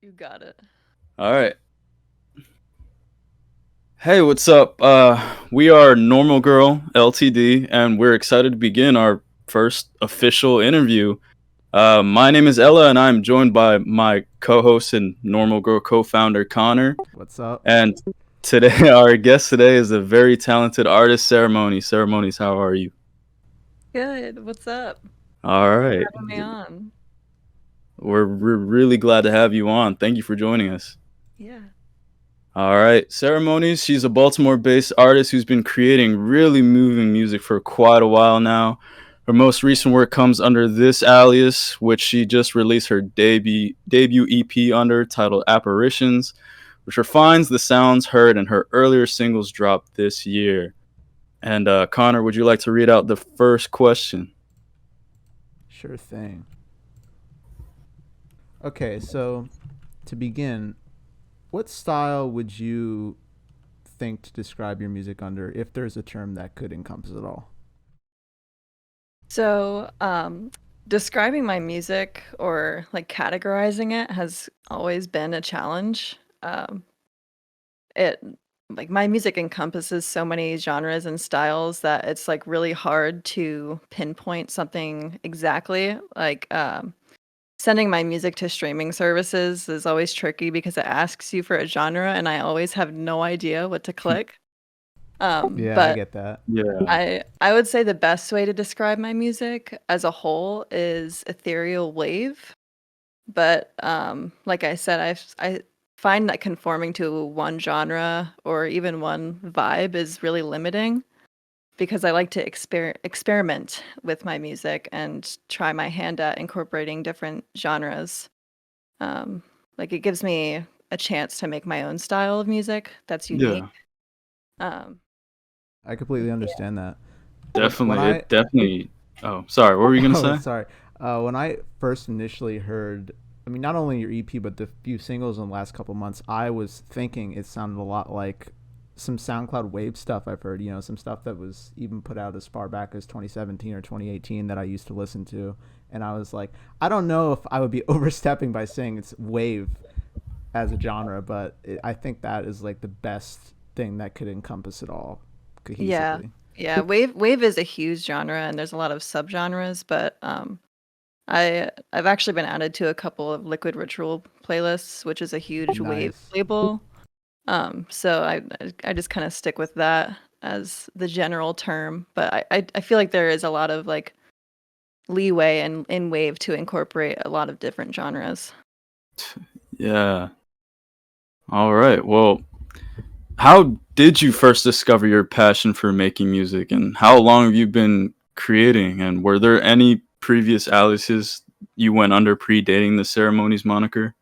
You got it. All right. Hey, what's up? We are Normal Girl LTD, and we're excited to begin our first official interview. My name is Ella, and I'm joined by my co-host and Normal Girl co-founder Connor. What's up? And today, our guest today is a very talented artist, Seramonies. Seramonies, how are you? Good. What's up? All Thanks right. for having me on. We're really glad to have you on. Thank you for joining us. Yeah. All right, Seramonies. She's a Baltimore-based artist who's been creating really moving music for quite a while now. Her most recent work comes under this alias, which she just released her debut EP under, titled Apparitions, which refines the sounds heard in her earlier singles dropped this year. And Connor, would you like to read out the first question? Sure thing. Okay, so to begin, what style would you think to describe your music under, if there's a term that could encompass it all? So, describing my music or like categorizing it has always been a challenge. It like my music encompasses so many genres and styles that it's like really hard to pinpoint something exactly. Sending my music to streaming services is always tricky because it asks you for a genre, and I always have no idea what to click. Yeah, I But get that. Yeah. I would say the best way to describe my music as a whole is ethereal wave. But like I said, I find that conforming to one genre or even one vibe is really limiting because I like to experiment with my music and try my hand at incorporating different genres. Like it gives me a chance to make my own style of music that's unique. Yeah, Um, I completely understand that. When definitely. I It definitely. Oh, sorry. What were you gonna oh say? sorry, when I first initially heard, I mean, not only your EP but the few singles in the last couple months, I was thinking it sounded a lot like some SoundCloud Wave stuff I've heard. Some stuff that was even put out as far back as 2017 or 2018 that I used to listen to, and I was like, I don't know if I would be overstepping by saying it's wave as a genre, but I think that is like the best thing that could encompass it all yeah, cohesively. yeah. Wave is a huge genre, and there's a lot of subgenres. But I've actually been added to a couple of Liquid Ritual playlists, which is a huge wave Nice. label. So I just kind of stick with that as the general term. But I feel like there is a lot of like leeway in wave to incorporate a lot of different genres. Yeah. All right. Well, how did you first discover your passion for making music, and how long have you been creating? And were there any previous aliases you went under predating the Ceremonies moniker?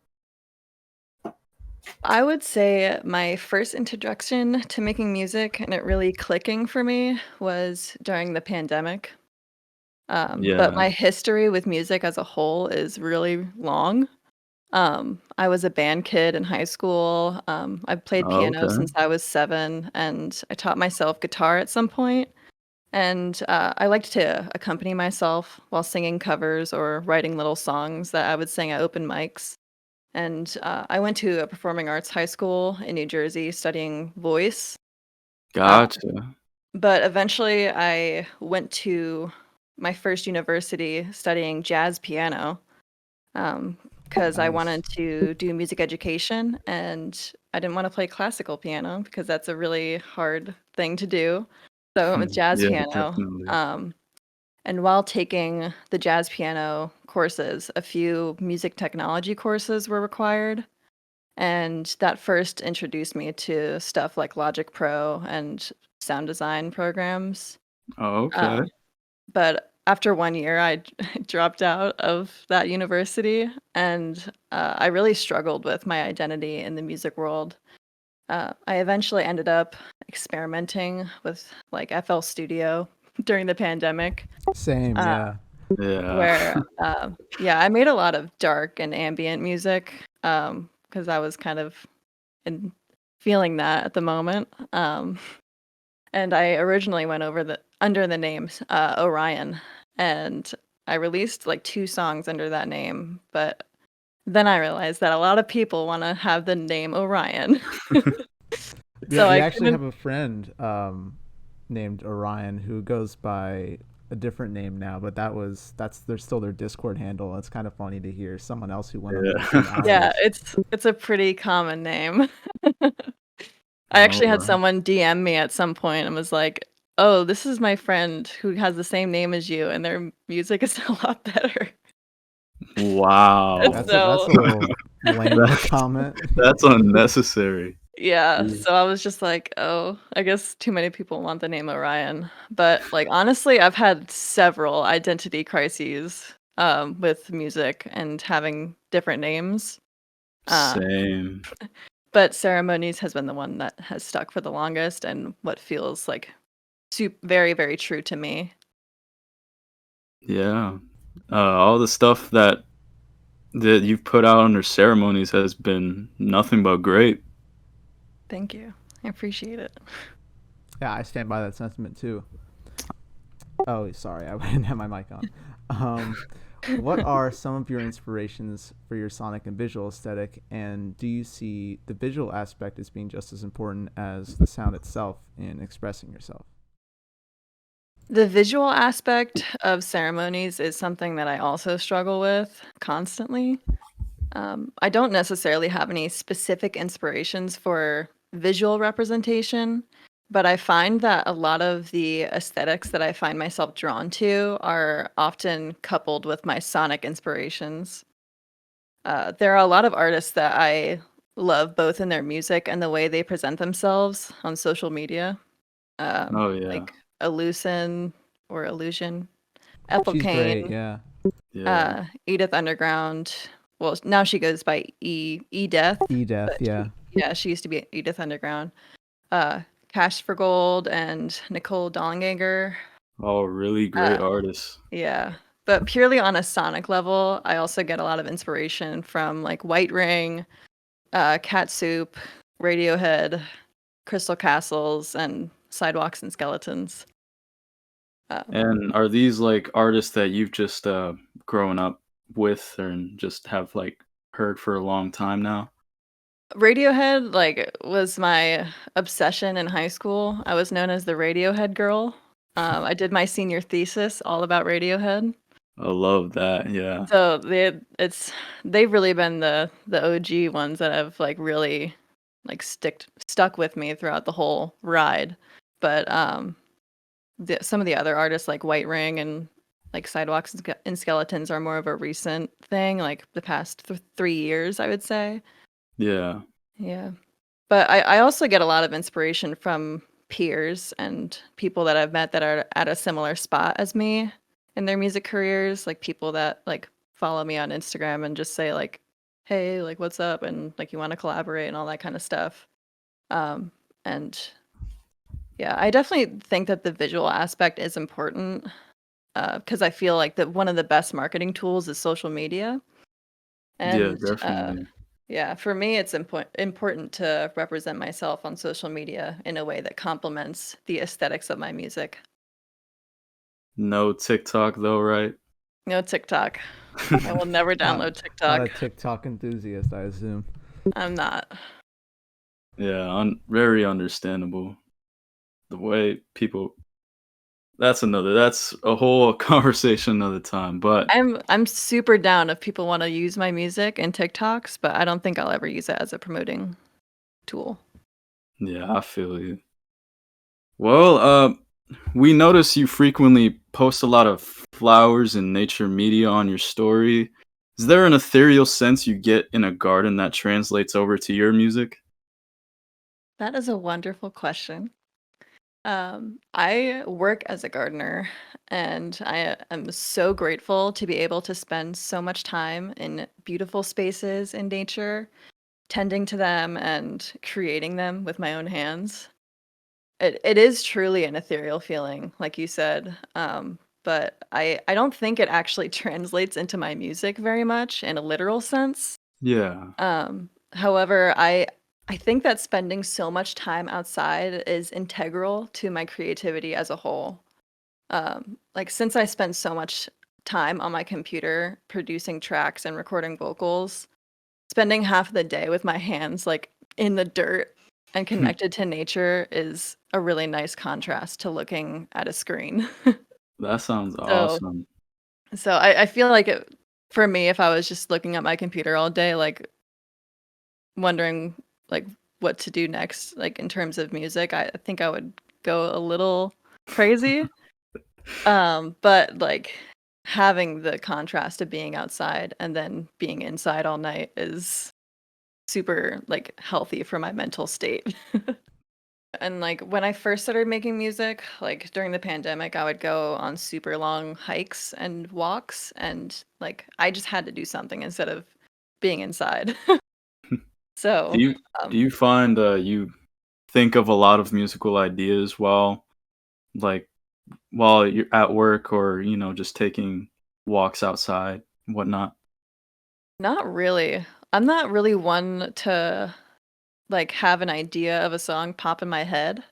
I would say my first introduction to making music and it really clicking for me was during the pandemic. But Yeah. my history with music as a whole is really long. I was a band kid in high school. I played piano Okay. since I was 7, and I taught myself guitar at some point. And I liked to accompany myself while singing covers or writing little songs that I would sing at open mics. And I went to a performing arts high school in New Jersey studying voice. Uh, Gotcha. but eventually, I went to my first university studying jazz piano because I Nice. wanted to do music education and I didn't want to play classical piano because that's a really hard thing to do. So I went with jazz Yeah, piano. definitely. And while taking the jazz piano courses, a few music technology courses were required. And that first introduced me to stuff like Logic Pro and sound design programs. Oh, okay. Um, but after 1 year, I dropped out of that university, and I really struggled with my identity in the music world. I eventually ended up experimenting with like FL Studio during the pandemic, Same, uh, yeah. Yeah. where yeah, I made a lot of dark and ambient music because I was kind of in feeling that at the moment. And I originally went over the under the name Orion, and I released like 2 songs under that name. But then I realized that a lot of people want to have the name Orion. Yeah, So we I actually have couldn't. a friend named Orion who goes by a different name now, but that's their still their Discord handle. It's kind of funny to hear someone else who went under the same Yeah. Yeah, alias. it's a pretty common name. I All actually had right. someone DM me at some point and was like, "Oh, this is my friend who has the same name as you, and their music is a lot better." And Wow. That's so, a little lame of a That's comment. that's unnecessary. yeah, Jeez. so I was just like, "Oh, I guess too many people want the name Orion." But, like, honestly, I've had several identity crises, with music and having different names. Uh, Same. but Ceremonies has been the one that has stuck for the longest and what feels like very, very true to me. Yeah. All the stuff that you've put out under ceremonies has been nothing but great. Thank you. I appreciate it. Yeah, I stand by that sentiment too. Oh, sorry, I didn't have my mic on. Um, what are some of your inspirations for your sonic and visual aesthetic, and do you see the visual aspect as being just as important as the sound itself in expressing yourself? The visual aspect of ceremonies is something that I also struggle with constantly. I don't necessarily have any specific inspirations for visual representation, but I find that a lot of the aesthetics that I find myself drawn to are often coupled with my sonic inspirations. There are a lot of artists that I love both in their music and the way they present themselves on social media, Oh yeah. like Illusion or Illusion, Ethel She's great, Kane, yeah. Yeah. Edith Underground. Well, now she goes by Death, E-Death, but yeah. she used to be Edith Underground. Uh, Cash for Gold and Nicole Dollanganger. All really great Uh, artists. yeah, but purely on a sonic level, I also get a lot of inspiration from like White Ring, Cat Soup, Radiohead, Crystal Castles, and Sidewalks and Skeletons. Um, And are these like artists that you've just grown up with and just have like heard for a long time now? Radiohead, like, was my obsession in high school. I was known as the Radiohead girl. I did my senior thesis all about Radiohead. I love that. Yeah. So they've really been the OG ones that have like really like stuck with me throughout the whole ride. But some of the other artists like White Ring and like Sidewalks and Skeletons are more of a recent thing, like the past 3 years, I would say. Yeah. Yeah. But I also get a lot of inspiration from peers and people that I've met that are at a similar spot as me in their music careers, like people that like follow me on Instagram and just say like, "Hey, like what's up?" and like you want to collaborate and all that kind of stuff. Um and yeah, I definitely think that the visual aspect is important because I feel like that one of the best marketing tools is social media. Yeah, And definitely. yeah, for me, it's important to represent myself on social media in a way that complements the aesthetics of my music. No TikTok though, right? No TikTok. I will never Not download not a TikTok. TikTok enthusiast, I assume. I'm not. Yeah, very understandable. The way people that's a whole conversation another time, but I'm super down if people want to use my music in TikToks, but I don't think I'll ever use it as a promoting tool. yeah, I feel you. Well, we notice you frequently post a lot of flowers and nature media on your story. Is there an ethereal sense you get in a garden that translates over to your music? That is a wonderful question. I work as a gardener, and I am so grateful to be able to spend so much time in beautiful spaces in nature, tending to them and creating them with my own hands. It is truly an ethereal feeling, like you said. But I don't think it actually translates into my music very much in a literal sense. Yeah. However, I think that spending so much time outside is integral to my creativity as a whole. Like since I spend so much time on my computer producing tracks and recording vocals, spending half of the day with my hands like in the dirt and connected to nature is a really nice contrast to looking at a screen. That sounds So awesome. so I feel like for me, if I was just looking at my computer all day, like wondering like what to do next, like in terms of music, I think I would go a little crazy. But like having the contrast of being outside and then being inside all night is super like healthy for my mental state. And like when I first started making music, like during the pandemic, I would go on super long hikes and walks, and like I just had to do something instead of being inside. Do So, you do um, you find you think of a lot of musical ideas like while you're at work or just taking walks outside and whatnot? not really. I'm not really one to like have an idea of a song pop in my head.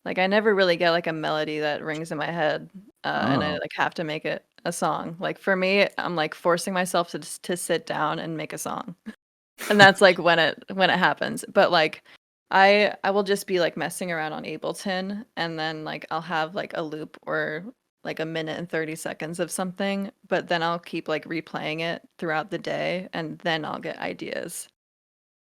Like I never really get like a melody that rings in my head, and I Oh, like have to make it a song. Like for me, I'm like forcing myself to sit down and make a song. And that's like when it happens. But like I will just be like messing around on Ableton, and then like I'll have like a loop or like a minute and 30 seconds of something, but then I'll keep like replaying it throughout the day and then I'll get ideas.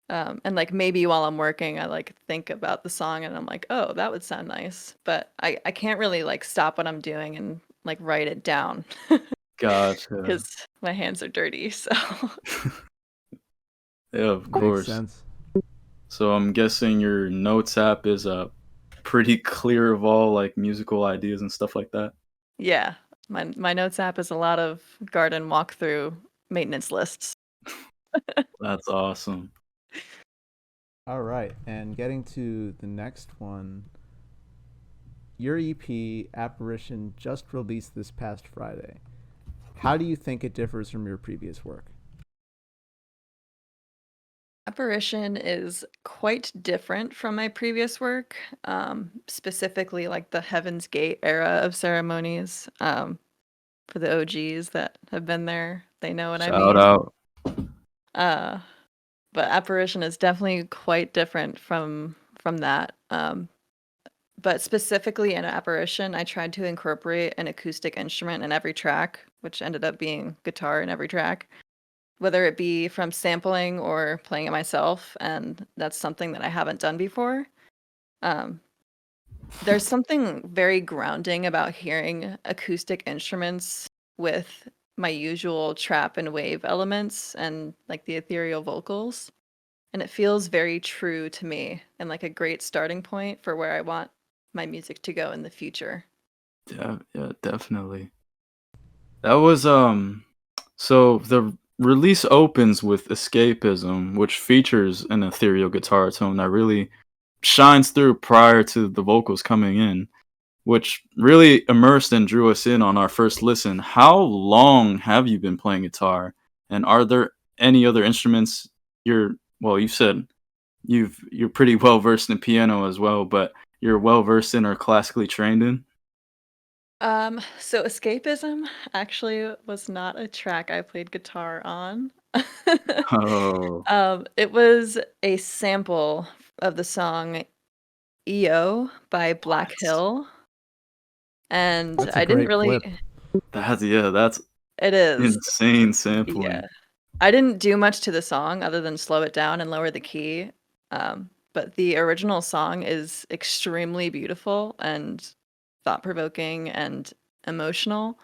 And like maybe while I'm working, I like think about the song and I'm like, oh, that would sound nice. But I can't really like stop what I'm doing and like write it down gotcha. because my hands are dirty. So Yeah, of Makes course. sense. So I'm guessing your notes app is pretty clear of all like musical ideas and stuff like that. yeah, my notes app is a lot of garden walkthrough maintenance lists. That's awesome. All right, and getting to the next one, your EP Apparition just released this past Friday. How do you think it differs from your previous work? Apparition is quite different from my previous work, specifically like the Heaven's Gate era of ceremonies. For the OGs that have been there, they know what I Shout mean. out. Uh, but Apparition is definitely quite different from that. But specifically in Apparition, I tried to incorporate an acoustic instrument in every track, which ended up being guitar in every track, whether it be from sampling or playing it myself, and that's something that I haven't done before. Um, there's something very grounding about hearing acoustic instruments with my usual trap and wave elements and like the ethereal vocals. And it feels very true to me and like a great starting point for where I want my music to go in the future. Yeah, yeah, definitely. That was so the release opens with Escapism, which features an ethereal guitar tone that really shines through prior to the vocals coming in, which really immersed and drew us in on our first listen. How long have you been playing guitar? And are there any other instruments you said you're pretty well versed in piano as well, but you're well versed in or classically trained in? So Escapism actually was not a track I played guitar on. Oh, It was a sample of the song EO by Black what? Hill, and That's a I didn't great really. flip. That's It is. insane Yeah. sampling. I didn't do much to the song other than slow it down and lower the key. But the original song is extremely beautiful and thought-provoking and emotional.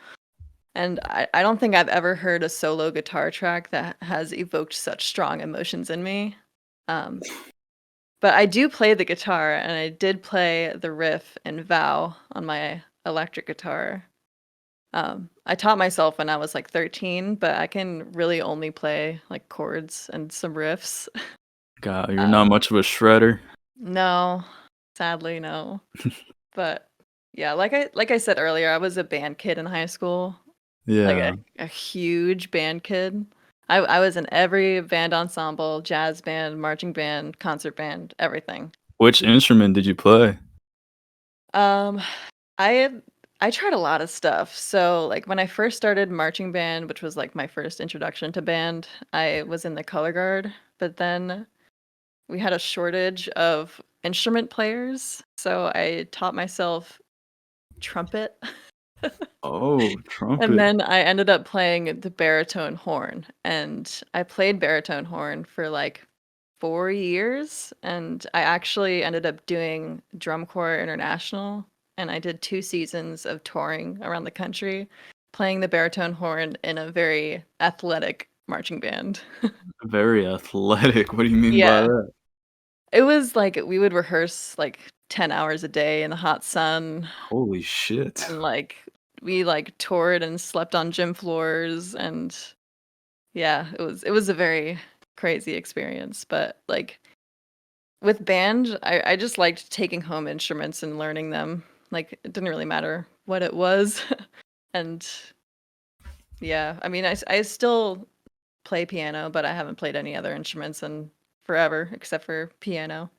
And I don't think I've ever heard a solo guitar track that has evoked such strong emotions in me. Um, but I do play the guitar, and I did play the riff in Vow on my electric guitar. I taught myself when I was like 13, but I can really only play like chords and some riffs. God, you're not Um, much of a shredder. no, sadly, no. But yeah, like I said earlier, I was a band kid in high school, like Yeah. a huge band kid. I was in every band ensemble, jazz band, marching band, concert band, everything. Which instrument did you play? Um, I I tried a lot of stuff. So, like, when I first started marching band, which was, like, my first introduction to band, I was in the color guard. but then we had a shortage of instrument players, so I taught myself trumpet. Oh, And trumpet. then I ended up playing the baritone horn, and I played baritone horn for like 4 years, and I actually ended up doing Drum Corps International, and I did 2 seasons of touring around the country, playing the baritone horn in a very athletic marching band. Very athletic. What do you mean by Yeah. that? It was like we would rehearse like 10 hours a day in the hot sun, Holy shit. and like we like toured and slept on gym floors, and yeah, it was a very crazy experience, but like with band, I just liked taking home instruments and learning them. Like it didn't really matter what it was. And yeah, I mean I still play piano, but I haven't played any other instruments in forever except for piano.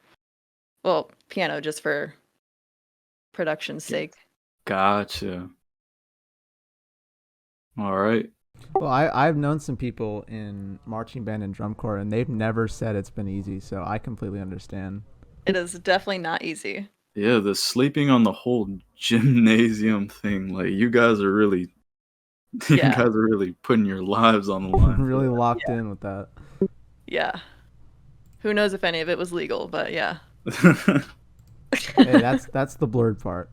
Well, piano just for production's sake. Gotcha. All right. Well, I've known some people in marching band and drum corps, and they've never said it's been easy. So I completely understand. It is definitely not easy. Yeah, the sleeping on the whole gymnasium thing, like you guys are really you Yeah. guys are really putting your lives on the line. Really locked in with that. Yeah. Who knows if any of it was legal, but yeah. Hey, that's the blurred part.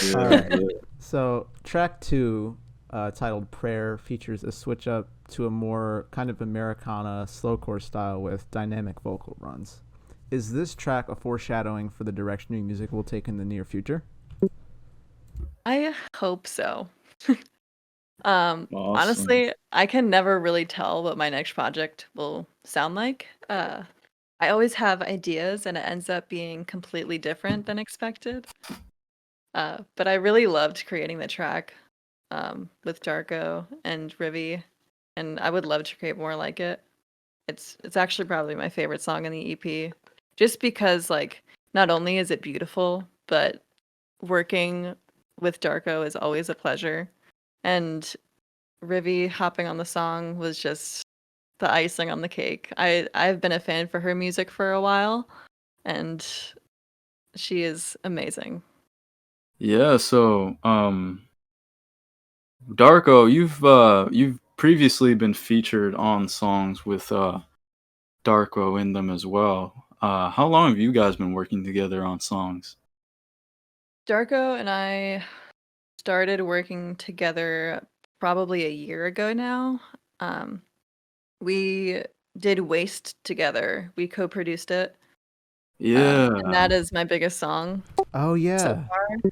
Yeah, All right. yeah. So track 2, titled "Prayer," features a switch up to a more kind of Americana-slowcore style with dynamic vocal runs. Is this track a foreshadowing for the direction your music will take in the near future? I hope so. Awesome. Honestly, I can never really tell what my next project will sound like. I always have ideas and it ends up being completely different than expected. But I really loved creating the track with Darko and Rivi, and I would love to create more like it. It's actually probably my favorite song in the EP, just because like not only is it beautiful, but working with Darko is always a pleasure, and Rivi hopping on the song was just the icing on the cake. I've been a fan for her music for a while, and she is amazing. Yeah, so Darko, you've previously been featured on songs with Darko in them as well. How long have you guys been working together on songs? Darko and I started working together probably a year ago now. We did Waste together. We co-produced it. Yeah. And that is my biggest song Oh so yeah, far.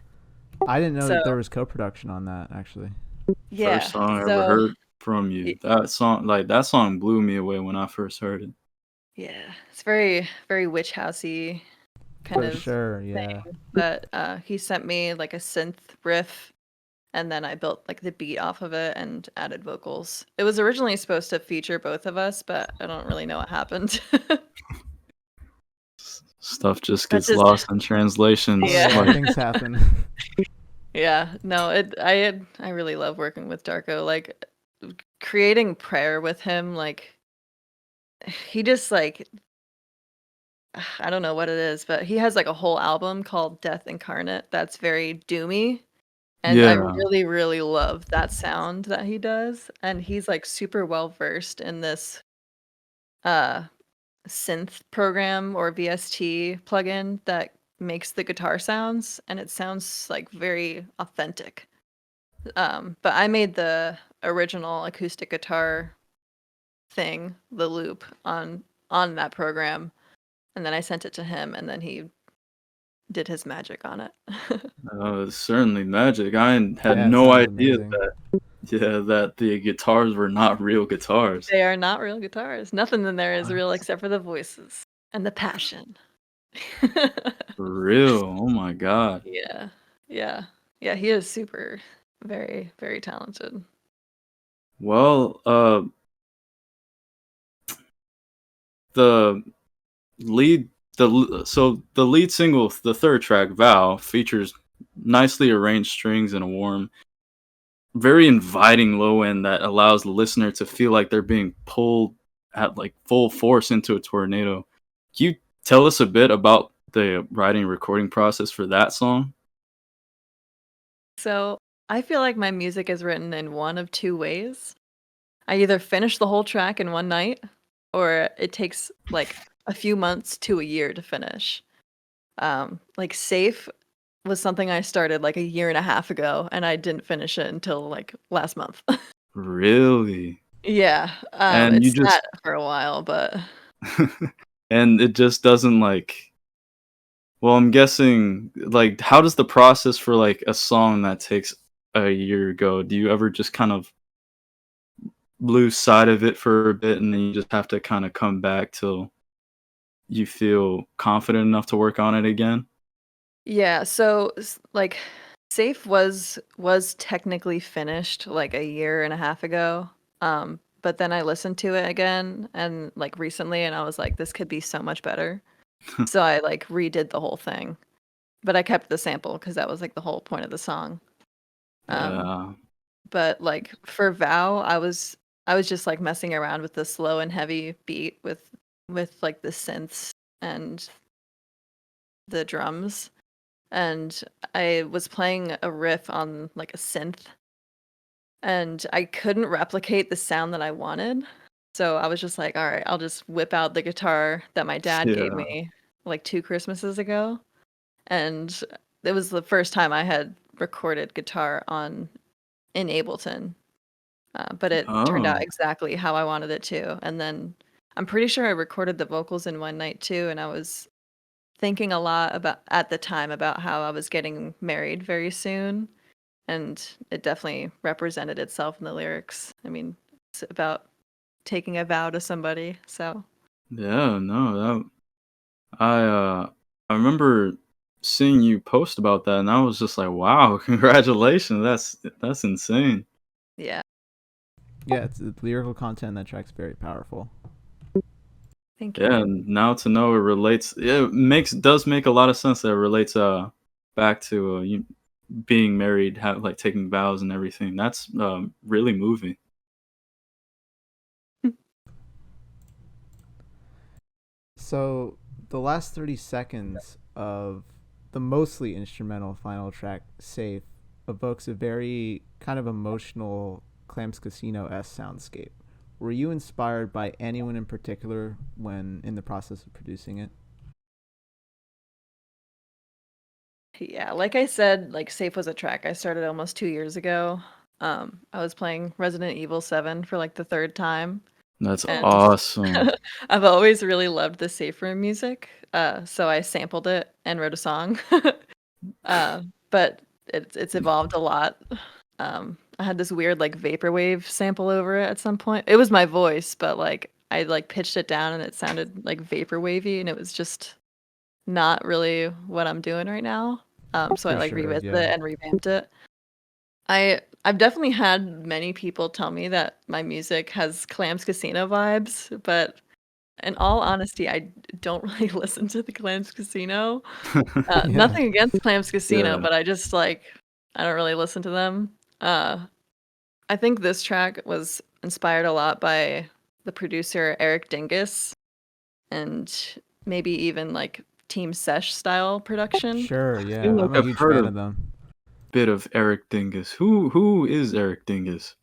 I didn't know So that there was co-production on that actually. yeah, First song I ever so heard from you. That song blew me away when I first heard it. yeah, it's very very witch housey kind For of sure, yeah. thing. But he sent me like a synth riff, and then I built like the beat off of it and added vocals. It was originally supposed to feature both of us, but I don't really know what happened. Stuff just That gets just lost in translations. Yeah. Like, Things happen. Yeah, no, I really love working with Darko. Like creating prayer with him, like he just like I don't know what it is, but he has like a whole album called Death Incarnate that's very doomy. And I yeah. really, really love that sound that he does. And he's like super well versed in this uh synth program or VST plugin that makes the guitar sounds, and it sounds like very authentic. But I made the original acoustic guitar thing, the loop on that program, and then I sent it to him, and then he did his magic on it. It's certainly magic. I had Yeah, it no sounds idea amazing. that the guitars were not real guitars. They are not real guitars. Nothing in there is real except for the voices and the passion. For real. Oh my god. Yeah. Yeah. Yeah, he is super very, very talented. Well, the the lead single, the third track, Vow, features nicely arranged strings and a warm, very inviting low end that allows the listener to feel like they're being pulled at like full force into a tornado. Can you tell us a bit about the writing and recording process for that song? So I feel like my music is written in one of two ways. I either finish the whole track in one night, or it takes like a few months to a year to finish. Like Safe was something I started like a year and a half ago, and I didn't finish it until like last month. Really? Yeah, And it you just sat for a while, but and it just doesn't like well, I'm guessing like how does the process for like a song that takes a year go? Do you ever just kind of lose sight of it for a bit and then you just have to kind of come back till you feel confident enough to work on it again? yeah. So like Safe was technically finished like a year and a half ago. But then I listened to it again and like recently, and I was like, this could be so much better. So I like redid the whole thing, but I kept the sample because that was like the whole point of the song. Um, Yeah. but like for Vow, I was just like messing around with the slow and heavy beat with like the synths and the drums, and I was playing a riff on like a synth, and I couldn't replicate the sound that I wanted. So I was just like, all right, I'll just whip out the guitar that my dad gave Yeah. me like 2 Christmases ago. And it was the first time I had recorded guitar on in Ableton. But it turned out Oh. exactly how I wanted it to. And then I'm pretty sure I recorded the vocals in one night too. And I was thinking a lot about at the time about how I was getting married very soon. And it definitely represented itself in the lyrics. I mean, it's about taking a vow to somebody. So Yeah, no, that I remember seeing you post about that and I was just like, "Wow, congratulations. That's insane." yeah, Yeah, it's the lyrical content in that track's very powerful. thank Yeah, you. and now to know it relates yeah, it does make a lot of sense that it relates back to you being married, like taking vows and everything. That's really moving. So the last 30 seconds of the mostly instrumental final track, Safe, evokes a very kind of emotional Clams Casino-esque soundscape. Were you inspired by anyone in particular when in the process of producing it? Yeah, like I said, like Safe was a track I started almost 2 years ago. I was playing Resident Evil 7 for like the third time, That's and awesome. I've always really loved the safe room music. So I sampled it and wrote a song. uh, but it's evolved a lot. I had this weird like vaporwave sample over it at some point. It was my voice, but like I like pitched it down and it sounded like vaporwavy, and it was just not really what I'm doing right now. So I For like sure, revisited yeah. it and revamped it. I've definitely had many people tell me that my music has Clams Casino vibes, but in all honesty, I don't really listen to the Clams Casino. Yeah. Nothing against Clams Casino, Yeah. but I just like I don't really listen to them. I think this track was inspired a lot by the producer Eric Dingus and maybe even like Team Sesh style production. Sure, I feel yeah. like I'm a I've huge heard fan a of them. bit of Eric Dingus. Who is Eric Dingus?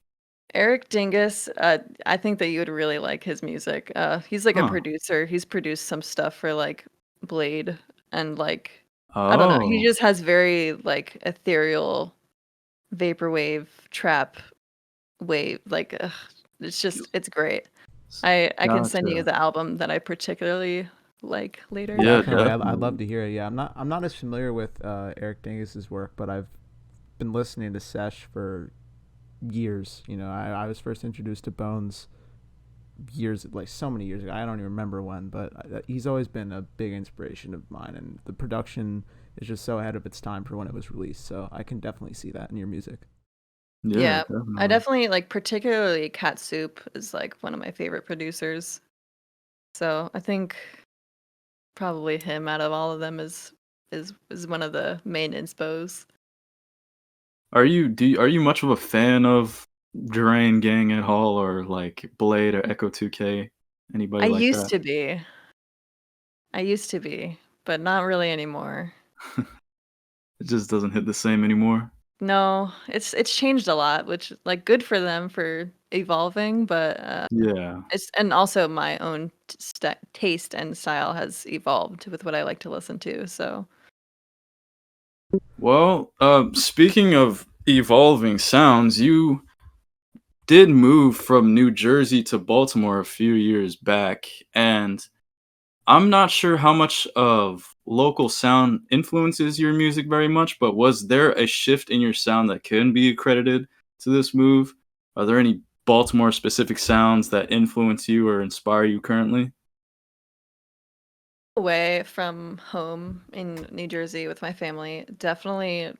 Eric Dingus, I think that you would really like his music. He's like a Huh. producer. He's produced some stuff for like Blade and like I don't know. He Oh. just has very like ethereal vaporwave trap wave. Like it's great. I can send you Gotcha. the album that I particularly like later. Yeah, Definitely, I'd love definitely. to hear it. Yeah, I'm not as familiar with Eric Dingus's work, but I've been listening to Sesh for years. You know, I was first introduced to Bones years, like so many years ago. I don't even remember when, but he's always been a big inspiration of mine, and the production is just so ahead of its time for when it was released. So I can definitely see that in your music. Yeah, Yeah, I definitely. definitely like particularly Cat Soup is like one of my favorite producers. So I think probably him out of all of them is one of the main inspos. Are you much of a fan of Drain Gang at all or like Blade or Echo 2K? Anybody I like used that? to be. I used to be, but not really anymore. It just doesn't hit the same anymore. No, it's changed a lot, which like good for them for evolving, but Yeah. it's and also my own taste and style has evolved with what I like to listen to. So Well, speaking of evolving sounds, you did move from New Jersey to Baltimore a few years back, and I'm not sure how much of local sound influences your music very much, but was there a shift in your sound that can be accredited to this move? Are there any Baltimore specific sounds that influence you or inspire you currently? away from home in New Jersey with my family definitely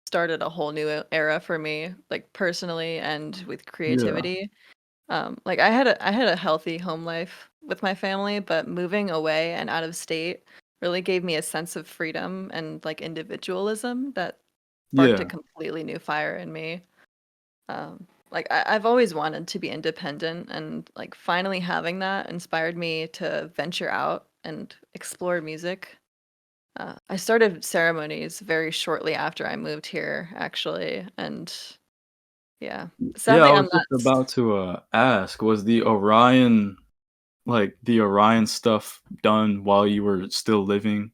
started a whole new era for me, like personally and with Yeah. creativity. Like I had a healthy home life with my family, but moving away and out of state really gave me a sense of freedom and like individualism that sparked a Yeah. completely new fire in me. Like I've always wanted to be independent, and like finally having that inspired me to venture out and explore music. I started ceremonies very shortly after I moved here, actually, and yeah, Yeah, sadly I I'm was just not. about to ask, was the Orion stuff done while you were still living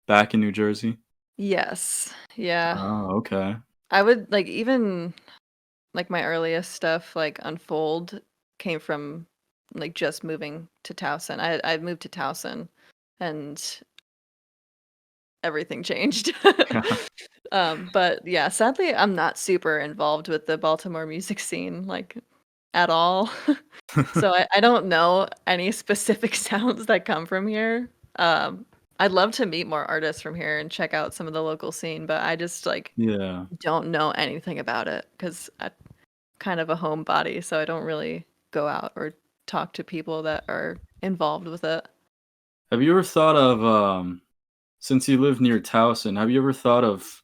back in New Jersey? Yes, yeah. Oh, okay. I would like even like my earliest stuff like Unfold came from like just moving to Towson. I moved to Towson and everything changed. But yeah, sadly I'm not super involved with the Baltimore music scene like at all. So I don't know any specific sounds that come from here. I'd love to meet more artists from here and check out some of the local scene, but I just like Yeah. don't know anything about it because I'm kind of a homebody, so I don't really go out or talk to people that are involved with it. Have you ever thought of, since you live near Towson, have you ever thought of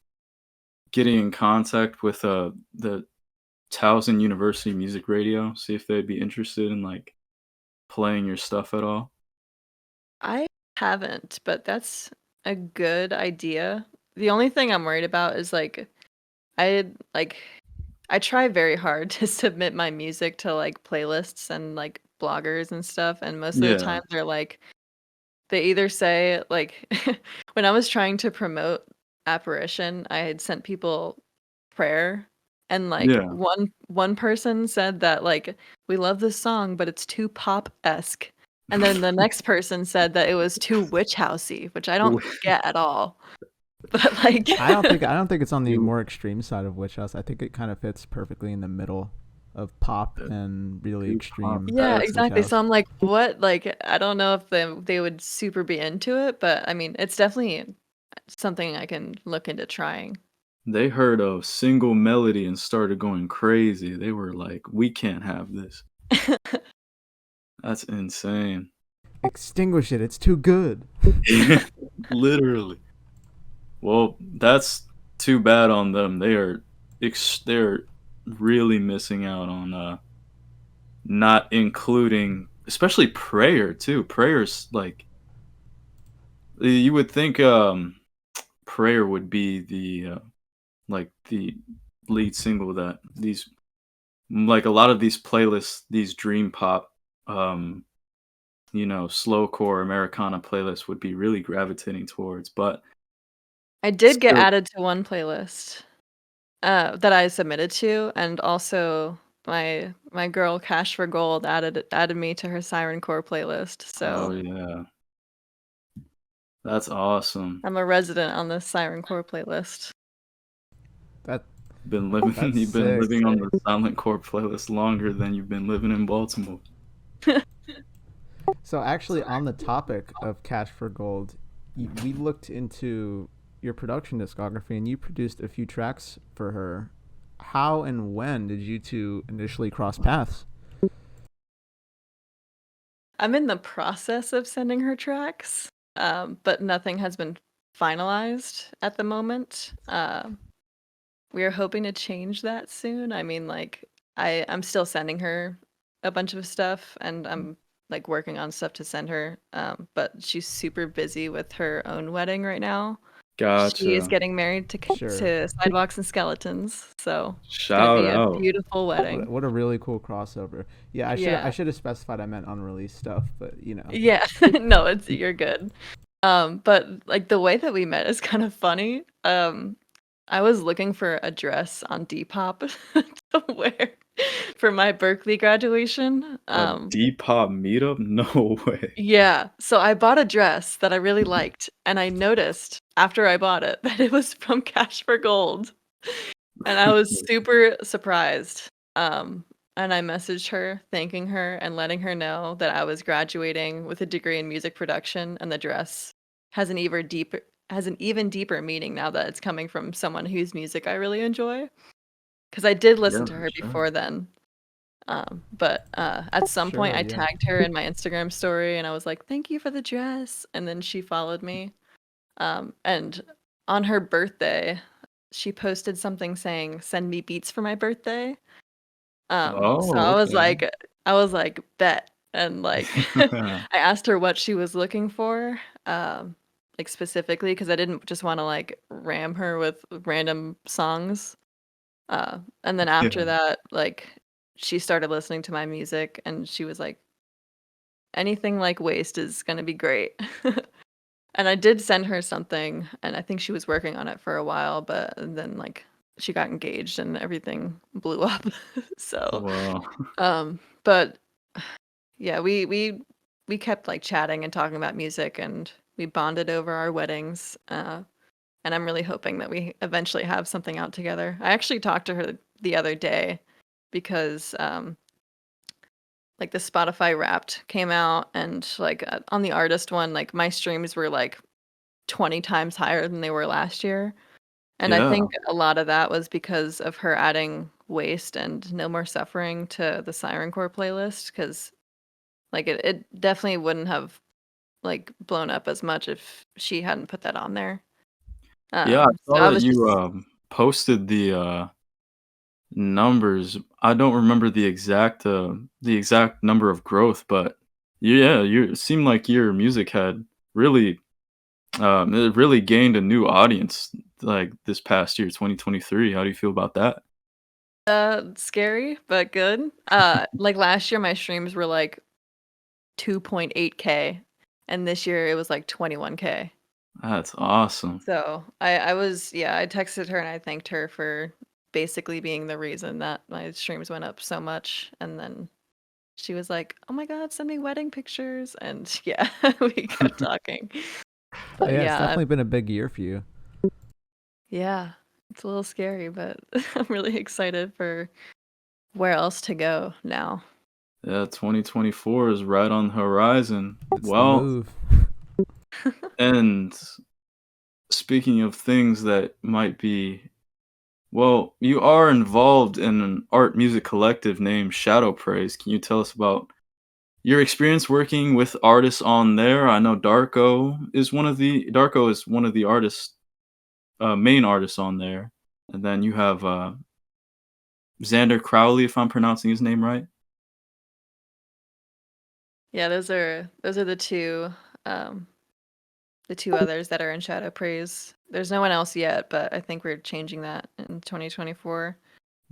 getting in contact with, the Towson University Music Radio? See if they'd be interested in, like, playing your stuff at all? I haven't, but that's a good idea. The only thing I'm worried about is I like I try very hard to submit my music to like playlists and like bloggers and stuff, and most of the Yeah. time they're like they either say like when I was trying to promote Apparition, I had sent people prayer and like Yeah. one person said that like we love this song, but it's too pop-esque. And then the next person said that it was too witch housey, which I don't get at all. But like I don't think it's on the You more extreme side of witch house. I think it kind of fits perfectly in the middle of pop and really too extreme yeah, pop-esque. witch exactly. So house. I'm like, what? Like, I don't know if they would super be into it, but I mean, it's definitely something I can look into trying. They heard a single melody and started going crazy. They were like, "We can't have this." That's insane. Extinguish it. It's too good. Literally. Well, that's too bad on them. They're really missing out on, not including especially prayer too. Prayer's like you would think, prayer would be like, the lead single that these like, a lot of these playlists, these dream pop, um, slowcore Americana playlists would be really gravitating towards, but I did get still. added to one playlist that I submitted to, and also my girl CASHFORGOLD added me to her Siren Core playlist. Oh, So yeah. That's awesome. I'm a resident on the Siren Core playlist. That Been living that's you've been sick. living on the Silent Core playlist longer than you've been living in Baltimore. So actually, on the topic of Cash for Gold, we looked into your production discography, and you produced a few tracks for her. How and when did you two initially cross paths? I'm in the process of sending her tracks, but nothing has been finalized at the moment. We are hoping to change that soon. I mean, like, I'm still sending her a bunch of stuff, and I'm like working on stuff to send her. But she's super busy with her own wedding right now. She is Gotcha. getting married Sure. to Sidewalks and Skeletons, so it's gonna Shout be a out. beautiful wedding. What a really cool crossover. Yeah, I Yeah. should have specified I meant unreleased stuff, but you know. Yeah, no, you're good. But like the way that we met is kind of funny. I was looking for a dress on Depop to wear for my Berklee graduation. A Depop meetup? No way. Yeah, so I bought a dress that I really liked, and I noticed after I bought it that it was from Cash for Gold, and I was super surprised. And I messaged her, thanking her and letting her know that I was graduating with a degree in music production, and the dress has an even deeper meaning now that it's coming from someone whose music I really enjoy. Because I did listen Yeah, to for her sure. before then. But at some point I Sure, yeah. tagged her in my Instagram story and I was like, "Thank you for the dress." And then she followed me. And on her birthday, she posted something saying, "Send me beats for my birthday." So Oh, okay. I was like, "Bet." And like I asked her what she was looking for, like specifically, because I didn't just want to like ram her with random songs. And then after Yeah. that, like she started listening to my music and she was like, anything like Waste is gonna be great. And I did send her something and I think she was working on it for a while, but then like she got engaged and everything blew up. So Wow. but yeah, we kept like chatting and talking about music and we bonded over our weddings. And I'm really hoping that we eventually have something out together. I actually talked to her the other day because like the Spotify Wrapped came out and like on the artist one, like my streams were like 20 times higher than they were last year. And I Yeah. think a lot of that was because of her adding Waste and No More Suffering to the Siren Core playlist because like it definitely wouldn't have like blown up as much if she hadn't put that on there. Yeah, I So saw I that was you, just posted the, numbers. I don't remember the exact number of growth, but yeah, it seemed like your music had really, it really gained a new audience, like, this past year, 2023. How do you feel about that? scary but good. Like last year my streams were like 2.8K and this year it was like 21K. That's awesome. So I was yeah, I texted her and I thanked her for basically being the reason that my streams went up so much and then she was like, "Oh my god, send me wedding pictures." And yeah, we kept talking. But Yeah, it's yeah, definitely been a big year for you. yeah, it's a little scary, but I'm really excited for where else to go now. Yeah, 2024 is right on the horizon. It's the Well, move. and speaking of things that might be well, you are involved in an art music collective named Shadow Praise. Can you tell us about your experience working with artists on there? I know Darko is one of the artists, main artists on there, and then you have Xander Crowley, if I'm pronouncing his name right. Yeah, those are um the two others that are in Shadow Praise. There's no one else yet, but I think we're changing that in 2024.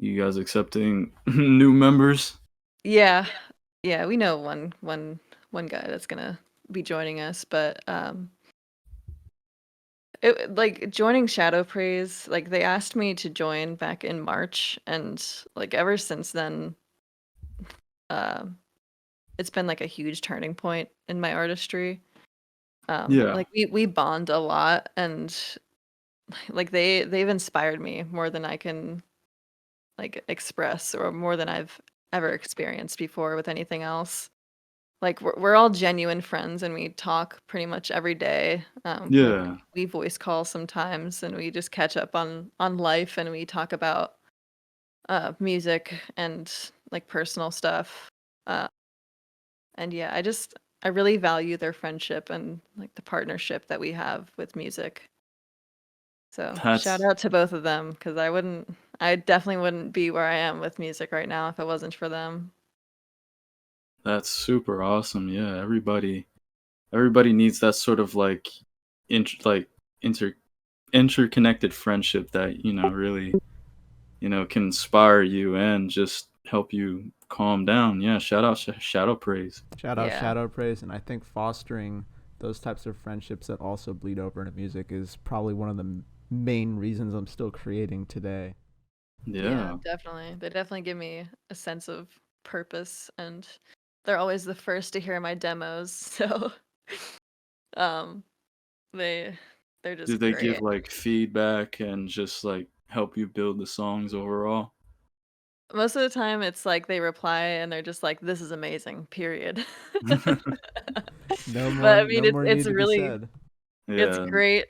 You guys accepting new members? Yeah. Yeah, we know one guy that's gonna be joining us, but it like joining Shadow Praise, like they asked me to join back in March and like ever since then, um it's been like a huge turning point in my artistry. Yeah, Like we bond a lot and like they've inspired me more than I can like express or more than I've ever experienced before with anything else. Like we're all genuine friends and we talk pretty much every day. Like yeah. we voice call sometimes and we just catch up on life and we talk about music and like personal stuff. Uh and yeah, I really value their friendship and like the partnership that we have with music. So shout That's out to both of them because I definitely wouldn't be where I am with music right now if it wasn't for them. That's super awesome. Yeah, everybody needs that sort of like like inter interconnected friendship that, really, can inspire you and just help you calm down. Yeah, shout out shadow praise. Shout out Yeah. Shadow Praise, and I think fostering those types of friendships that also bleed over into music is probably one of the main reasons I'm still creating today. Yeah, Yeah. definitely. They definitely give me a sense of purpose, and they're always the first to hear my demos. So, um, they they're Do just they give great. like feedback and just like help you build the songs overall? Most of the time, it's like they reply and they're just like, "This is amazing." Period. But I mean, No more it's need to be really said. it's Yeah, great.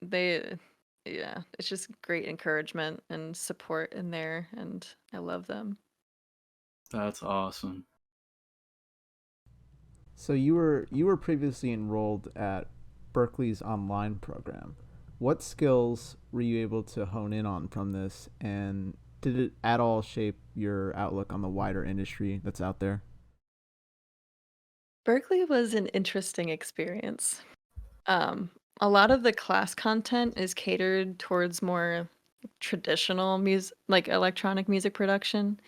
They yeah, it's just great encouragement and support in there, and I love them. that's awesome. So you were previously enrolled at Berklee's online program. What skills were you able to hone in on from this, and did it at all shape your outlook on the wider industry that's out there? Berkeley was an interesting experience. Um, a lot of the class content is catered towards more traditional music, like electronic music production.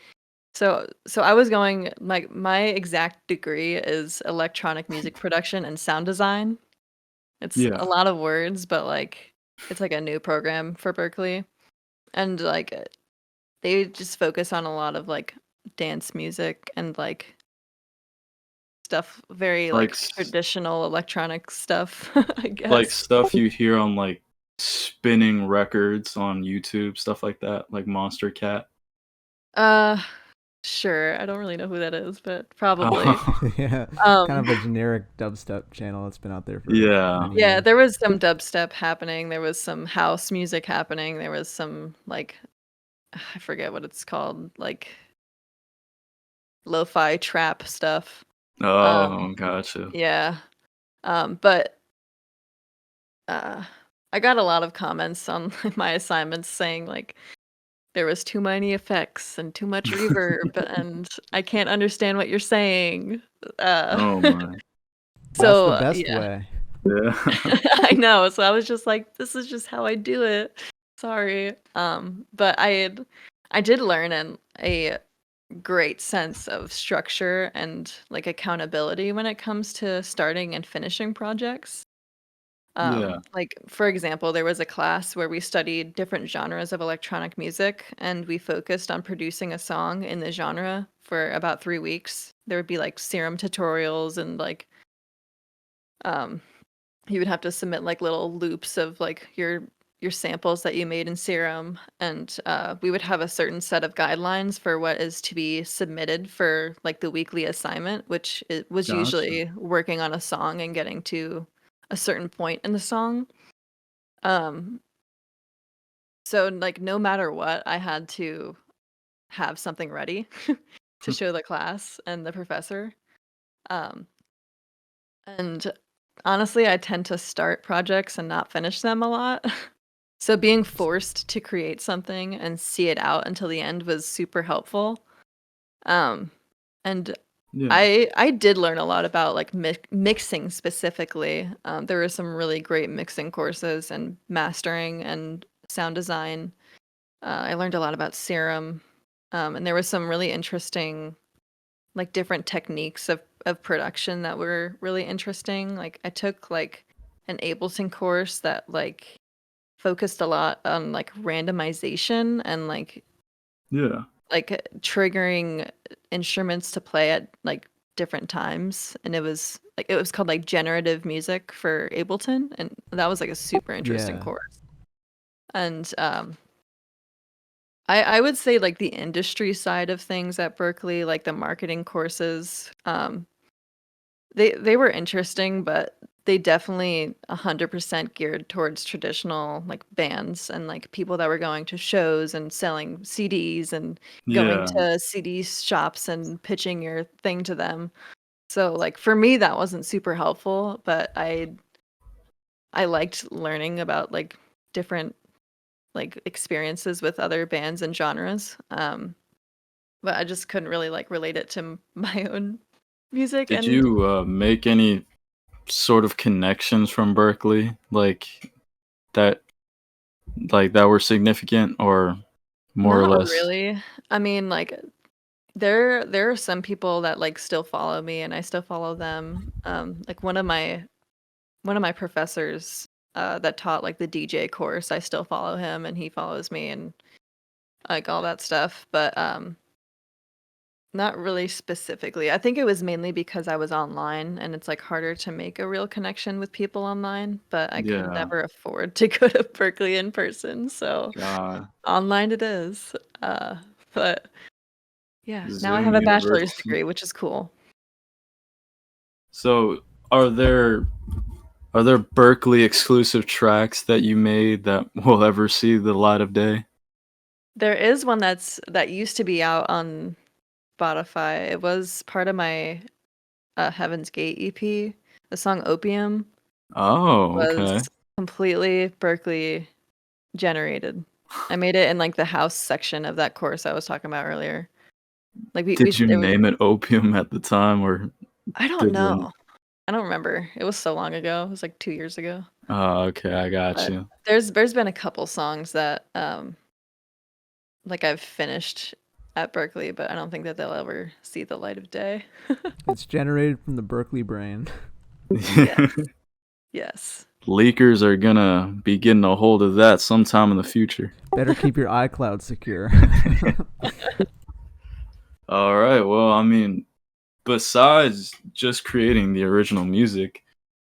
So I was going like my exact degree is electronic music production and sound design. It's a Yeah, lot of words, but like it's like a new program for Berkeley. And like they just focus on a lot of like dance music and like stuff, very like like traditional electronic stuff, I like guess. stuff you hear on like spinning records on YouTube, stuff like that, like Monster Cat. Uh, sure. I don't really know who that is, but probably. Oh, Yeah, kind Um, of a generic dubstep channel that's been out there for yeah. many yeah, years. there was some dubstep happening. There was some house music happening. There was some like I forget what it's called, like lo-fi trap stuff. Um, Oh, gotcha. yeah. But I got a lot of comments on my assignments saying like there was too many effects and too much reverb and I can't understand what you're saying. Uh Oh my. That's the so best yeah. way. Yeah. I know. So I was just like, this is just how I do it. Sorry. But I did learn a great sense of structure and like accountability when it comes to starting and finishing projects. Yeah. Like for example, there was a class where we studied different genres of electronic music and we focused on producing a song in the genre for about 3 weeks. There would be like serum tutorials and like um you would have to submit like little loops of like your samples that you made in Serum, and we would have a certain set of guidelines for what is to be submitted for like the weekly assignment, which it was Gotcha. usually working on a song and getting to a certain point in the song. Um, so like no matter what, I had to have something ready to show the class and the professor. Um, and honestly, I tend to start projects and not finish them a lot. So being forced to create something and see it out until the end was super helpful. Um, and Yeah. I did learn a lot about like mixing specifically. There were some really great mixing courses and mastering and sound design. I learned a lot about Serum, and there was some really interesting like different techniques of production that were really interesting. Like I took like an Ableton course that like focused a lot on like randomization and like triggering instruments to play at like different times, and it was called like generative music for Ableton, and that was like a super interesting Yeah. course. And I would say like the industry side of things at Berkeley, like the marketing courses, they were interesting, but they definitely 100% geared towards traditional like bands and like people that were going to shows and selling CDs and going Yeah. to CD shops and pitching your thing to them. So like for me that wasn't super helpful, but I liked learning about like different like experiences with other bands and genres. but I just couldn't really like relate it to my own music. Did And you make any sort of connections from Berklee, that, that were significant, or more or not less? really. I mean, like there are some people that like still follow me, and I still follow them. Like one of my professors that taught like the DJ course, I still follow him, and he follows me, and like all that stuff. But not really specifically. I think it was mainly because I was online, and it's like harder to make a real connection with people online, but I could Yeah. never afford to go to Berkeley in person, so God. online it is. But yeah, now I have Zoom a bachelor's University. degree, which is cool. So, are there Berklee exclusive tracks that you made that will ever see the light of day? There is one that used to be out on Spotify. It was part of my Heaven's Gate EP. The song Opium Oh, was okay. completely Berkeley generated. I made it in like the house section of that course I was talking about earlier. Like Did you name it Opium at the time, or I don't did it? know. I don't remember. It was so long ago. It was like 2 years ago. Oh, okay, I got But you. there's been a couple songs that like I've finished at Berkeley, but I don't think that they'll ever see the light of day. It's generated from the Berklee brain. Yeah. Yes. Leakers are gonna be getting a hold of that sometime in the future. Better keep your iCloud secure. All right. Well, I mean, besides just creating the original music,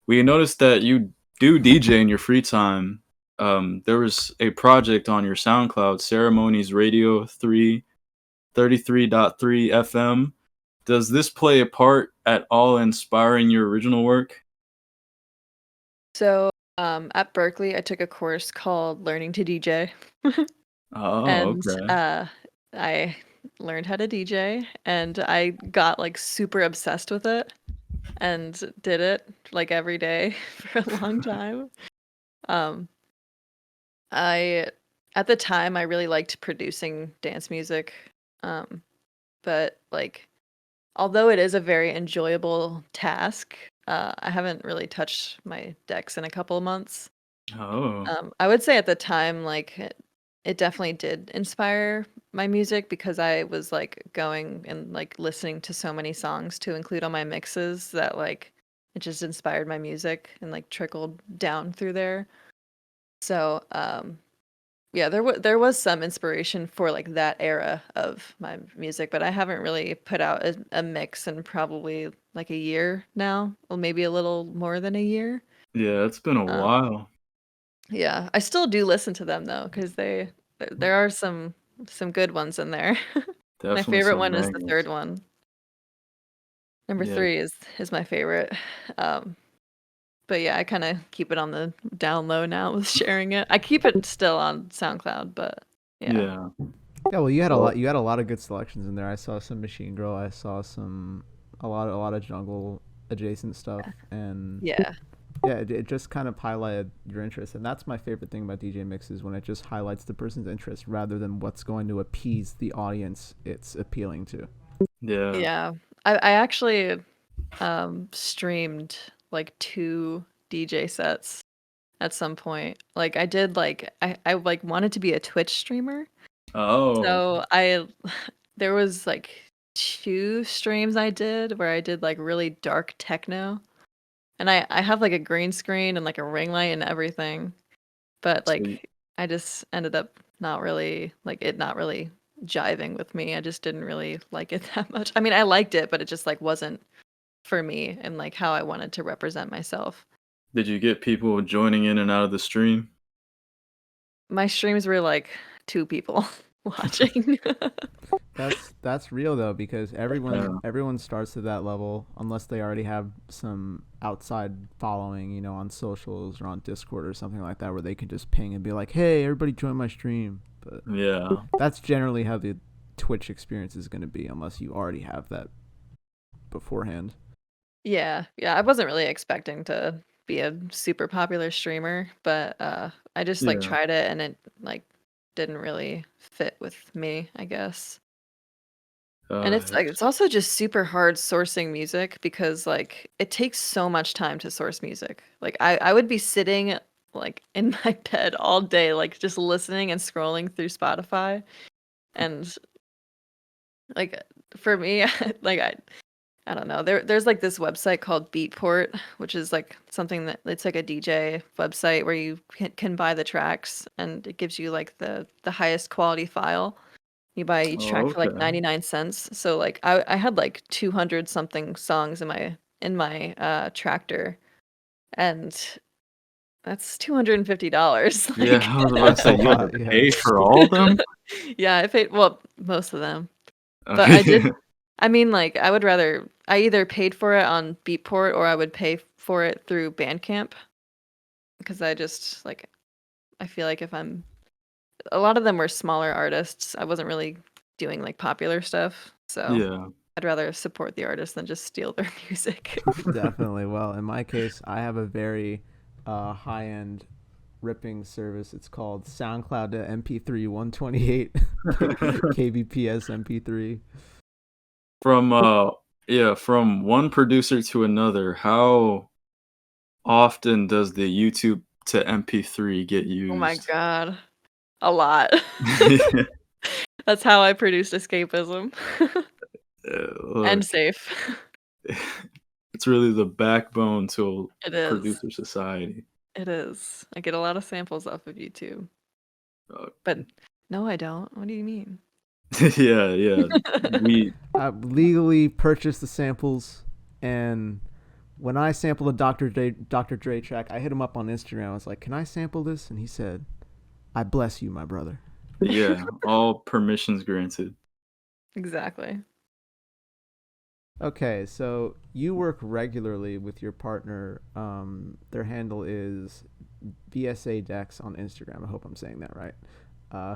we noticed that you do DJ in your free time. There was a project on your SoundCloud, Seramonies Radio 333.3 FM. Does this play a part at all in inspiring your original work? So, at Berkeley, I took a course called Learning to DJ, Oh, and okay. I learned how to DJ, and I got like super obsessed with it and did it like every day for a long time. Um, I At the time I really liked producing dance music, um, but like although it is a very enjoyable task, I haven't really touched my decks in a couple of months. Oh, I would say at the time, like it definitely did inspire my music because I was like going and like listening to so many songs to include on my mixes that like it just inspired my music and like trickled down through there. So, yeah, there was some inspiration for like that era of my music, but I haven't really put out a mix in probably like a year now, or maybe a little more than a year. yeah, it's been a Um, while. yeah, I still do listen to them though, because there are some good ones in there. My Definitely favorite some one is the bangers. third one. Number Yeah, 3 is my favorite. Um, but yeah, I kind of keep it on the down low now with sharing it. I keep it still on SoundCloud, but yeah. yeah. Yeah, well, you had a Well, lot. You had a lot of good selections in there. I saw some Machine Girl. I saw a lot of jungle adjacent stuff, and Yeah. yeah, it just kind of highlighted your interest, and that's my favorite thing about DJ mixes when it just highlights the person's interest rather than what's going to appease the audience it's appealing to. yeah. Yeah. I actually streamed like 2 DJ sets at some point. Like I did like I like wanted to be a Twitch streamer. Oh, So I there was like 2 streams I did where I did like really dark techno. And I have like a green screen and like a ring light and everything. But so like I just ended up not really jiving with me. I just didn't really like it that much. I mean, I liked it, but it just like wasn't for me and like how I wanted to represent myself. did you get people joining in and out of the stream? My streams were like 2 people watching. That's real though, because everyone Yeah, everyone starts at that level unless they already have some outside following, on socials or on Discord or something like that, where they can just ping and be like, "Hey, everybody, join my stream." But yeah, that's generally how the Twitch experience is going to be, unless you already have that beforehand. Yeah, yeah, I wasn't really expecting to be a super popular streamer, but I just like yeah. tried it and it like didn't really fit with me, I guess. And it's also just super hard sourcing music because like it takes so much time to source music. Like I would be sitting like in my bed all day, like just listening and scrolling through Spotify. And like for me, like I don't know. There's like this website called Beatport, which is like something that it's like a DJ website where you can buy the tracks and it gives you like the highest quality file. You buy each track for like Okay. 99 cents. So like I had like 200 something songs in my tractor, and that's $250. Yeah, Like I was about to That's a say you had lot. to Yeah. pay for all of them. yeah, I paid well most of them. But I Okay. did I mean like I either paid for it on Beatport or I would pay for it through Bandcamp because I just like I feel like if I'm a lot of them were smaller artists. I wasn't really doing like popular stuff. So Yeah. I'd rather support the artist than just steal their music. Definitely. Well, in my case, I have a very high-end ripping service. It's called SoundCloud to MP3 128 kbps MP3. From one producer to another, how often does the YouTube to MP3 get Oh my used? god. A lot. That's how I produced escapism. And Look, safe. it's really the backbone to It is. producer society. It is. I get a lot of samples off of YouTube. Uh, But no, I don't. What do you mean? yeah. We I legally purchased the samples, and when I sampled a Dr. Dre track, I hit him up on Instagram. I was like, "Can I sample this?" And he said, "I bless you, my brother." yeah, all permissions granted. Exactly. Okay, so you work regularly with your partner. Their handle is VSA Dex on Instagram. I hope I'm saying that right.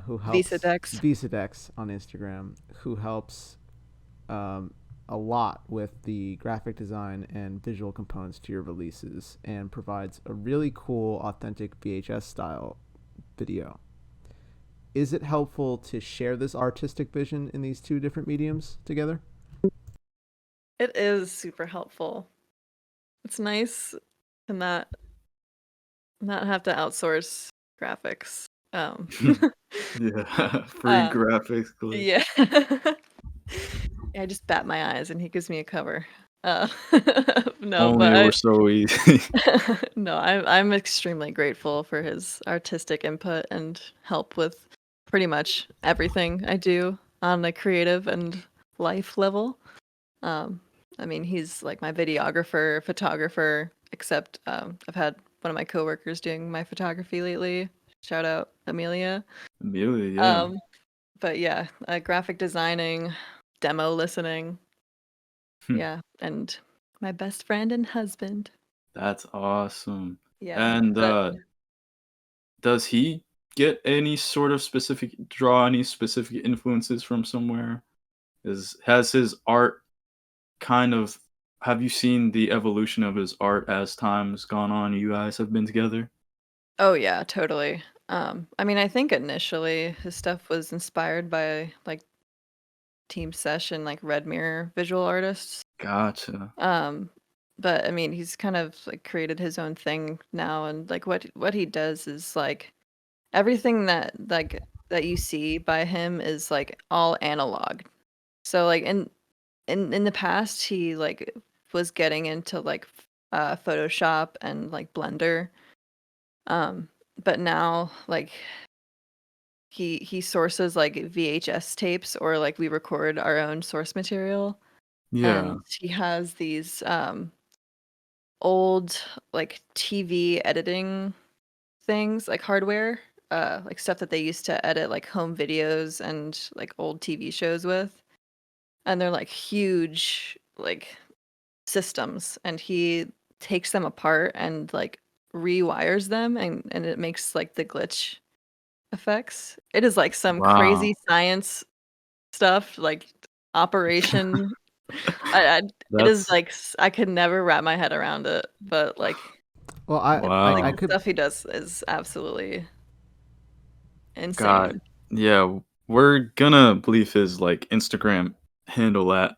Who helps Visa Dex on Instagram, who helps a lot with the graphic design and visual components to your releases, and provides a really cool, authentic VHS style video. Is it helpful to share this artistic vision in these two different mediums together? It is super helpful. It's nice to not have to outsource graphics. Yeah, free Uh, graphics glitch. yeah. I just bat my eyes and he gives me a cover. No, Only but it were so easy. no, I'm extremely grateful for his artistic input and help with pretty much everything I do on a creative and life level. I mean, he's like my videographer, photographer, except I've had one of my coworkers doing my photography lately. Shout out Amelia. Amelia, yeah. But yeah, graphic designing, demo listening. Hmm. Yeah, and my best friend and husband. That's awesome. Yeah, And but does he get any sort of draw any specific influences from somewhere? Has his art kind of have you seen the evolution of his art as time's gone on? You guys have been together? oh yeah, totally. I mean, I think initially his stuff was inspired by like Team Session, like Red Mirror visual artists. Gotcha. But I mean, he's kind of like created his own thing now, and like what he does is like everything that you see by him is like all analog. So like in the past, he like was getting into like Photoshop and like Blender. But now like he sources like VHS tapes or like we record our own source material, Yeah. and he has these old like TV editing things, like hardware, like stuff that they used to edit like home videos and like old TV shows with. And they're like huge like systems, and he takes them apart and like rewires them, and it makes like the glitch effects. It is like some Wow. crazy science stuff, like operation. I it is That's like I could never wrap my head around it, but like Well, wow. I the could stuff he does is absolutely God. insane. Yeah, we're gonna leave his like Instagram handle that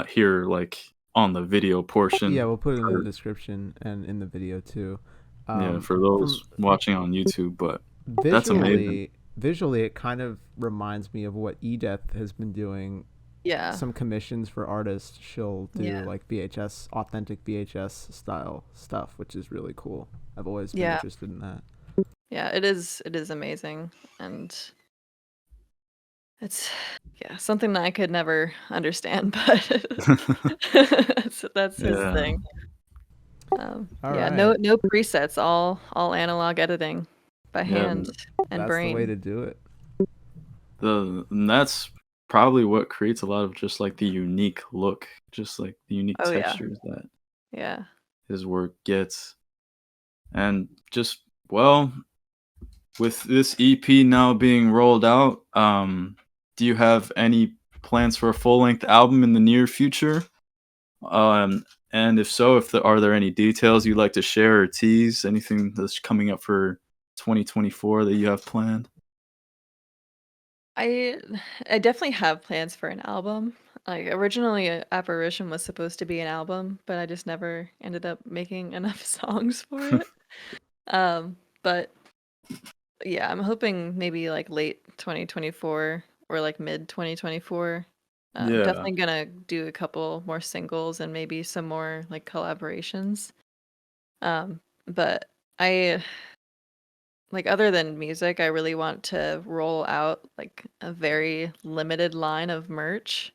here, like on the video portion. Yeah, we'll put it in the for, description and in the video too. for those From watching on YouTube. But that's amazing. visually, it kind of reminds me of what Edeth has been doing. Yeah. Some commissions for artists, she'll do Yeah. like authentic VHS style stuff, which is really cool. I've always been Yeah. interested in that. Yeah, it is amazing, and it's something that I could never understand, but that's his Yeah. thing. All yeah, right. no presets, all analog editing by hand and That's brain. the way to do it. And that's probably what creates a lot of just like the unique look, just like the unique textures that Yeah. his work gets. And just, well, with this EP now being rolled out, do you have any plans for a full-length album in the near future? And if so, are there any details you'd like to share or tease? Anything that's coming up for 2024 that you have planned? I definitely have plans for an album. Like originally, Apparition was supposed to be an album, but I just never ended up making enough songs for it. But yeah, I'm hoping maybe like late 2024 or like mid 2024. Yeah. Definitely gonna do a couple more singles and maybe some more like collaborations. But I like other than music, I really want to roll out like a very limited line of merch.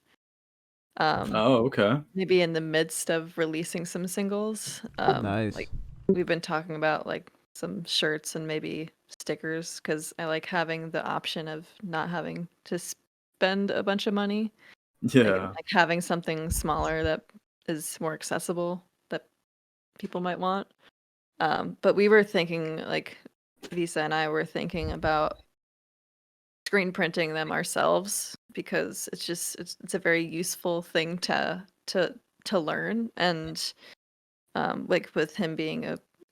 Oh, okay. Maybe in the midst of releasing some singles. Nice. Like we've been talking about like some shirts and maybe stickers because I like having the option of not having to spend a bunch of money. Yeah. Like having something smaller that is more accessible that people might want. But we were thinking, like Visa and I were thinking about screen printing them ourselves because it's a very useful thing to learn. And like with him being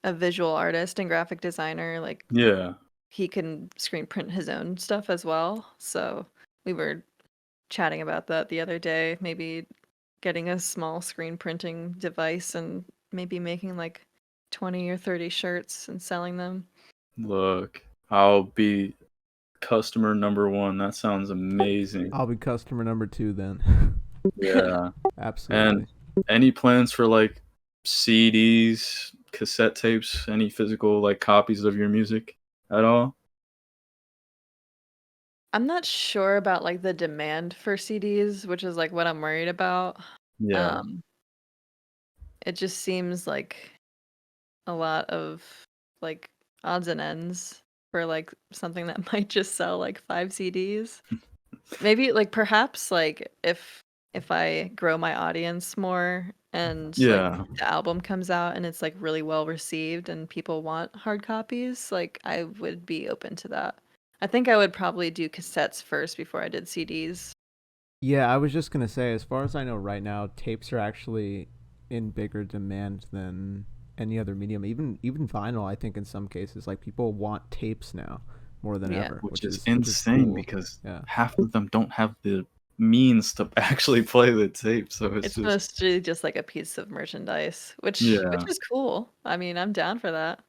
a visual artist and graphic designer, like Yeah. he can screen print his own stuff as well. So we were chatting about that the other day, maybe getting a small screen printing device and maybe making like 20 or 30 shirts and selling them. Look, I'll be customer number 1. That sounds amazing. I'll be customer number 2 then. Yeah. Absolutely. And any plans for like CDs, cassette tapes, any physical like copies of your music at all? I'm not sure about like the demand for CDs, which is like what I'm worried about. Yeah. It just seems like a lot of like odds and ends for like something that might just sell like 5 CDs. Maybe like perhaps like if I grow my audience more and like the album comes out and it's like really well received and people want hard copies, like I would be open to that. I think I would probably do cassettes first before I did CDs. Yeah, I was just gonna say, as far as I know right now, tapes are actually in bigger demand than any other medium. Even vinyl, I think in some cases, like people want tapes now more than ever, which is insane cool. because half of them don't have the means to actually play the tape. So it's just mostly just like a piece of merchandise, which is cool. I mean, I'm down for that.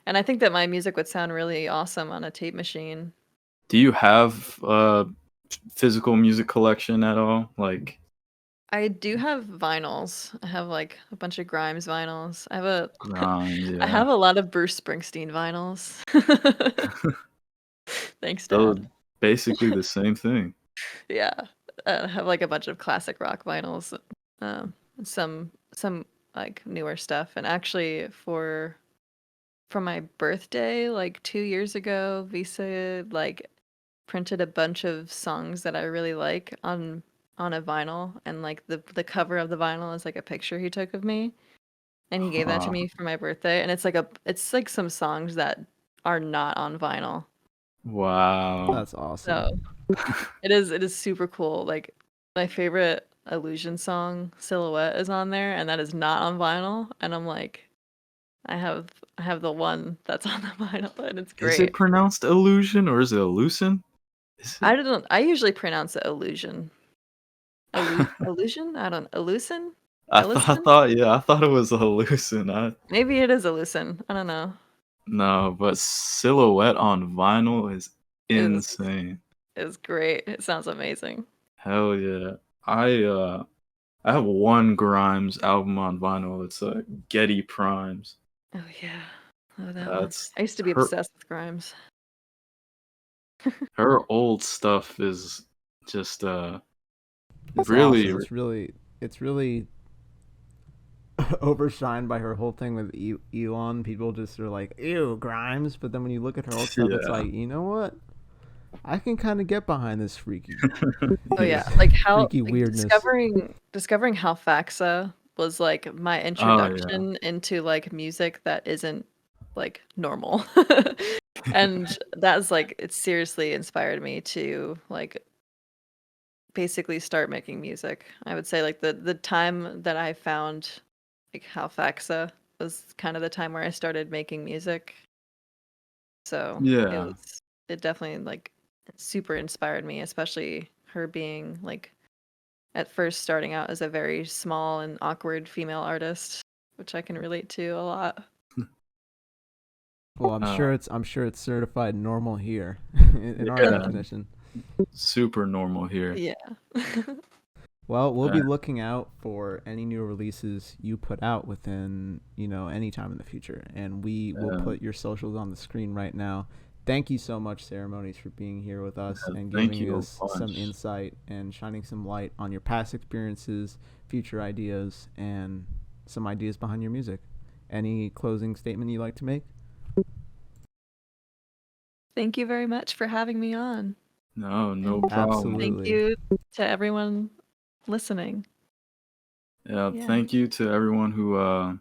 And I think that my music would sound really awesome on a tape machine. Do you have a physical music collection at all? Like, I do have vinyls. I have like a bunch of Grimes vinyls. I have Grimes, I have a lot of Bruce Springsteen vinyls. Thanks, Dad. Basically the same thing. Yeah, I have like a bunch of classic rock vinyls. Some like newer stuff, and actually for my birthday, like 2 years ago, Visa like printed a bunch of songs that I really like on a vinyl, and like the cover of the vinyl is like a picture he took of me, and he gave that to me for my birthday, and it's like some songs that are not on vinyl. Wow, that's awesome. So it is super cool. Like my favorite Illusion song, Silhouette, is on there, and that is not on vinyl, and I'm like, I have the one that's on the vinyl, and it's great. Is it pronounced illusion or is it illusion? I usually pronounce it illusion. Illusion? I don't Illusion? I Ellison? thought it was a hallucin. Maybe it is Illusion. I don't know. No, but silhouette on vinyl is It insane. is great. It sounds amazing. Hell yeah. I have one Grimes album on vinyl. It's Getty Primes. Oh yeah. Oh, that one. That's I used to be her obsessed with Grimes. her old stuff is just It's really awesome. It's really overshined by her whole thing with Elon. People just are like, ew, Grimes. But then when you look at her old stuff, it's yeah. like, you know what? I can kind of get behind this freaky. Oh yeah, like how freaky weirdness. discovering how Faxa was like my introduction into like music that isn't like normal. And that's like it seriously inspired me to like basically start making music. I would say like the time that I found like how Faxa was kind of the time where I started making music. So Yeah. it definitely like super inspired me, especially her being like at first starting out as a very small and awkward female artist, which I can relate to a lot. Well, I'm sure it's certified normal here in our definition. Super normal here. Yeah. Well, we'll be looking out for any new releases you put out within, any time in the future. And we will put your socials on the screen right now. Thank you so much, Seramonies, for being here with us and giving us some insight and shining some light on your past experiences, future ideas, and some ideas behind your music. Any closing statement you'd like to make? Thank you very much for having me on. No problem. Absolutely. Thank you to everyone listening. Yeah, thank you to everyone who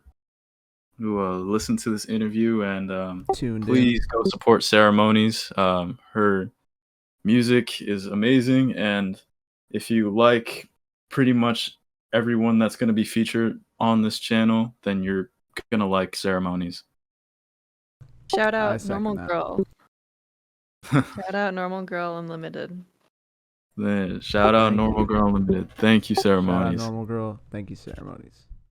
listened to this interview, and please go support Seramonies. Her music is amazing, and if you like pretty much everyone that's going to be featured on this channel, then you're going to like Seramonies. Shout out Normal Girl. Shout out Normal Girl Unlimited. Shout out Normal Girl Unlimited. Thank you, Seramonies. Shout out Normal Girl. Thank you, Seramonies.